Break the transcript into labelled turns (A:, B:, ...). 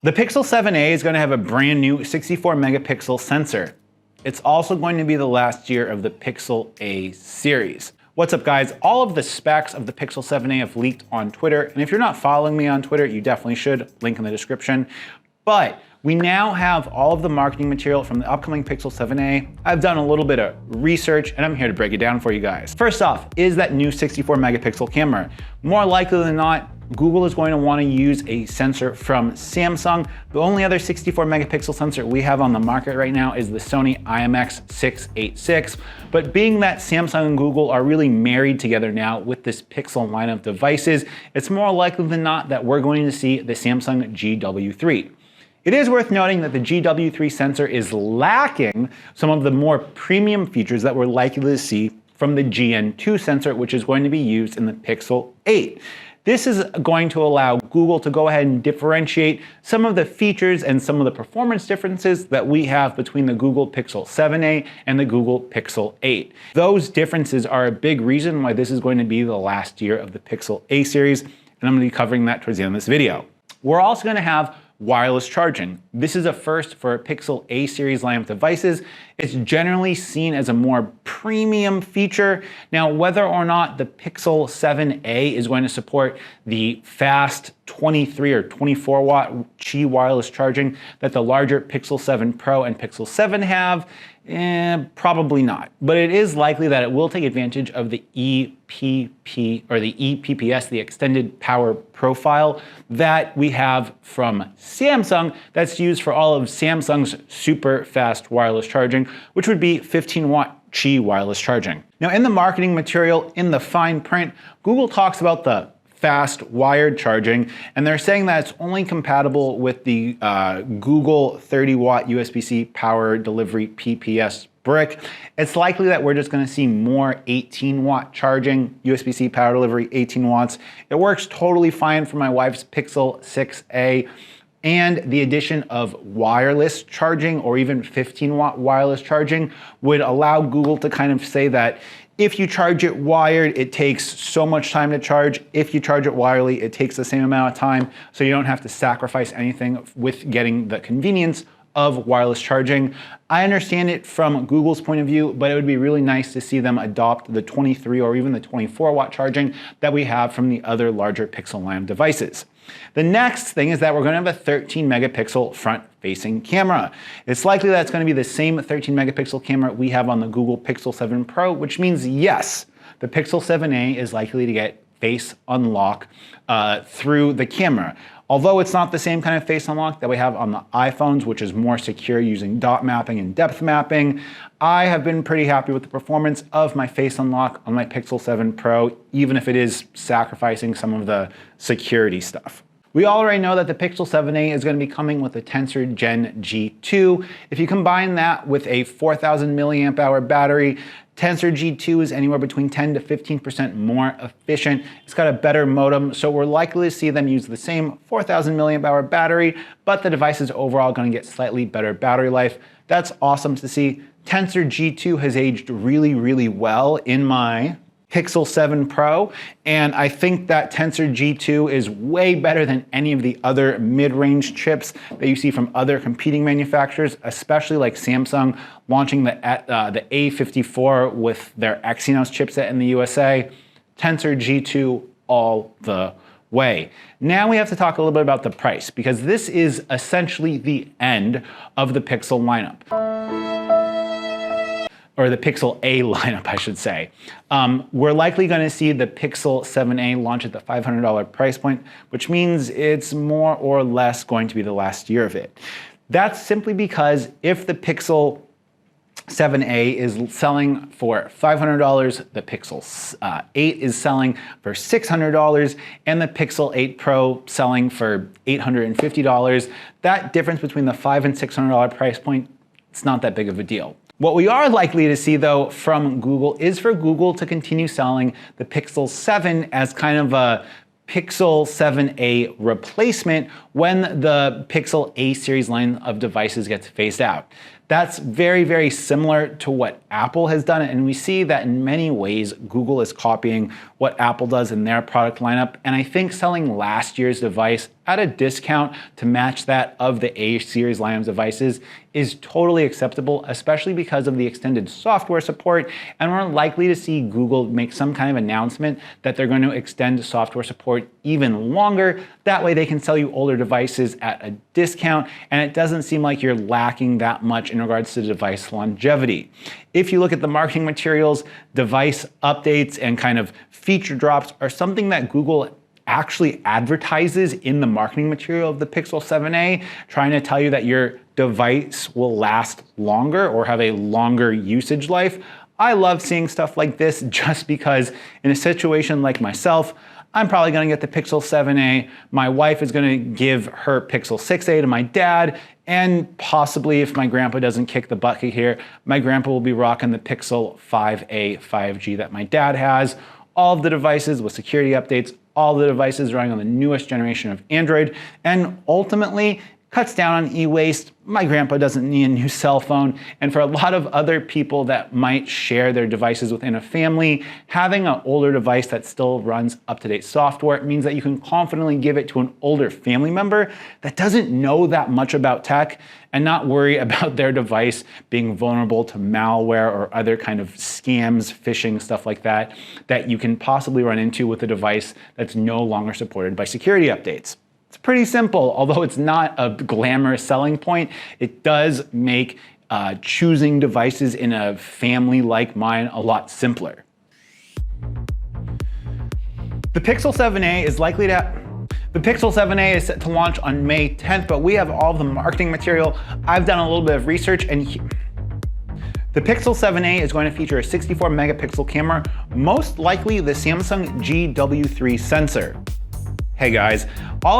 A: The Pixel 7a is going to have a brand new 64 megapixel sensor. It's also going to be the last year of the Pixel A series. What's up guys? All of the specs of the Pixel 7a have leaked on Twitter, and if you're not following me on Twitter, you definitely should, link in the description. But we now have all of the marketing material from the upcoming Pixel 7a. I've done a little bit of research and I'm here to break it down for you guys. First off, is that new 64 megapixel camera? More likely than not, Google is going to want to use a sensor from Samsung. The only other 64 megapixel sensor we have on the market right now is the Sony IMX686. But being that Samsung and Google are really married together now with this Pixel line of devices, it's more likely than not that we're going to see the Samsung GW3. It is worth noting that the GW3 sensor is lacking some of the more premium features that we're likely to see from the GN2 sensor, which is going to be used in the Pixel 8. This is going to allow Google to go ahead and differentiate some of the features and some of the performance differences that we have between the Google Pixel 7a and the Google Pixel 8. Those differences are a big reason why this is going to be the last year of the Pixel A series, and I'm going to be covering that towards the end of this video. We're also going to have wireless charging. This is a first for a Pixel A series line of devices. It's generally seen as a more premium feature. Now, whether or not the Pixel 7a is going to support the fast 23 or 24 watt Qi wireless charging that the larger Pixel 7 Pro and Pixel 7 have, probably not. But it is likely that it will take advantage of the EPP or the EPPS, the extended power profile that we have from Samsung that's used for all of Samsung's super fast wireless charging, which would be 15 watt Qi wireless charging. Now in the marketing material, in the fine print, Google talks about the fast wired charging, and they're saying that it's only compatible with the Google 30 watt USB-C power delivery PPS brick. It's likely that we're just going to see more 18 watt charging, USB-C power delivery 18 watts. It works totally fine for my wife's Pixel 6a. And the addition of wireless charging or even 15 watt wireless charging would allow Google to kind of say that if you charge it wired, it takes so much time to charge. If you charge it wirely, it takes the same amount of time, so you don't have to sacrifice anything with getting the convenience of wireless charging. I understand it from Google's point of view, but it would be really nice to see them adopt the 23 or even the 24 watt charging that we have from the other larger Pixel line devices. The next thing is that we're going to have a 13 megapixel front-facing camera. It's likely that it's going to be the same 13 megapixel camera we have on the Google Pixel 7 Pro, which means yes, the Pixel 7a is likely to get face unlock through the camera. Although it's not the same kind of face unlock that we have on the iPhones, which is more secure using dot mapping and depth mapping, I have been pretty happy with the performance of my face unlock on my Pixel 7 Pro, even if it is sacrificing some of the security stuff. We already know that the Pixel 7a is going to be coming with a Tensor Gen G2. If you combine that with a 4,000 milliamp hour battery, Tensor G2 is anywhere between 10 to 15% more efficient. It's got a better modem, so we're likely to see them use the same 4,000 milliamp hour battery, but the device is overall going to get slightly better battery life. That's awesome to see. Tensor G2 has aged really, really well in my Pixel 7 Pro, and I think that Tensor G2 is way better than any of the other mid-range chips that you see from other competing manufacturers, especially like Samsung launching the A54 with their Exynos chipset in the USA. Tensor G2 all the way. Now we have to talk a little bit about the price, because this is essentially the end of the Pixel lineup. Or the Pixel A lineup, I should say. We're likely going to see the Pixel 7a launch at the $500 price point, which means it's more or less going to be the last year of it. That's simply because if the Pixel 7a is selling for $500, the Pixel 8 is selling for $600, and the Pixel 8 Pro selling for $850, that difference between the $500 and $600 price point, it's not that big of a deal. What we are likely to see though from Google is for Google to continue selling the Pixel 7 as kind of a Pixel 7a replacement when the Pixel A series line of devices gets phased out. That's very, very similar to what Apple has done, and we see that in many ways Google is copying what Apple does in their product lineup, and I think selling last year's device at a discount to match that of the A series line of devices is totally acceptable, especially because of the extended software support, and we're likely to see Google make some kind of announcement that they're going to extend software support even longer. That way they can sell you older devices at a discount, and it doesn't seem like you're lacking that much in regards to device longevity. If you look at the marketing materials, device updates and kind of feature drops are something that Google actually advertises in the marketing material of the Pixel 7a, trying to tell you that your device will last longer or have a longer usage life. I love seeing stuff like this just because in a situation like myself, I'm probably gonna get the Pixel 7a, my wife is gonna give her Pixel 6a to my dad, and possibly if my grandpa doesn't kick the bucket here, my grandpa will be rocking the Pixel 5a 5G that my dad has. All of the devices with security updates, all the devices running on the newest generation of Android, and ultimately cuts down on e-waste. My grandpa doesn't need a new cell phone, and for a lot of other people that might share their devices within a family, having an older device that still runs up-to-date software means that you can confidently give it to an older family member that doesn't know that much about tech and not worry about their device being vulnerable to malware or other kind of scams, phishing, stuff like that, that you can possibly run into with a device that's no longer supported by security updates. It's pretty simple, although it's not a glamorous selling point. It does make choosing devices in a family like mine a lot simpler. The Pixel 7a is likely to The Pixel 7a is set to launch on May 10th, but we have all the marketing material. I've done a little bit of research, and the Pixel 7a is going to feature a 64 megapixel camera, most likely the Samsung GW3 sensor. Hey guys, all